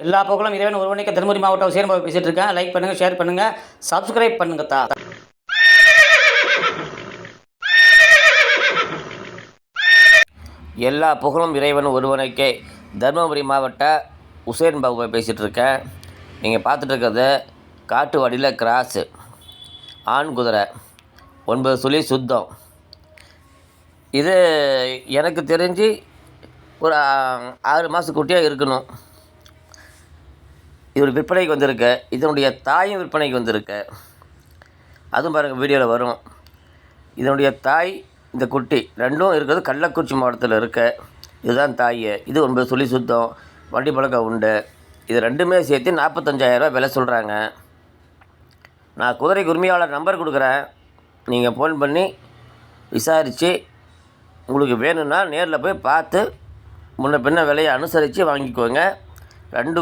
எல்லா புகழும் இறைவன் ஒருவனுக்கு. தருமபுரி மாவட்டம் சேரம்பாவை பேசிட்டு இருக்கேன். லைக் பண்ணுங்க, ஷேர் பண்ணுங்க, சப்ஸ்கிரைப் பண்ணுங்க தா. எல்லா புகழும் இறைவன் ஒருவனுக்கே. தருமபுரி மாவட்ட உசேன் பாபுவை பேசிகிட்டு இருக்கேன். நீங்கள் பார்த்துட்டு இருக்கிறது காட்டு வடியில் கிராஸு, ஆண் குதிரை, 9 சுழி சுத்தம். இது எனக்கு தெரிஞ்சு ஒரு 6 மாத குட்டியாக இருக்கணும். இது ஒரு விற்பனைக்கு வந்திருக்கு. இதனுடைய தாயும் விற்பனைக்கு வந்திருக்கு. அதுவும் பாருங்கள், வீடியோவில் வரும். இதனுடைய தாய், இந்த குட்டி ரெண்டும் இருக்கிறது கள்ளக்குறிச்சி மாவட்டத்தில் இருக்க. இதுதான் தாய். இது 9 சுழி சுத்தம், வண்டி பழக்கம் உண்டு. இது ரெண்டுமே சேர்த்து 45,000 விலை சொல்கிறாங்க. நான் குதிரைக்கு உரிமையாளர் நம்பர் கொடுக்குறேன். நீங்கள் ஃபோன் பண்ணி விசாரித்து உங்களுக்கு வேணும்னா நேரில் போய் பார்த்து முன்ன பின்ன விலையை அனுசரித்து வாங்கிக்கோங்க. 2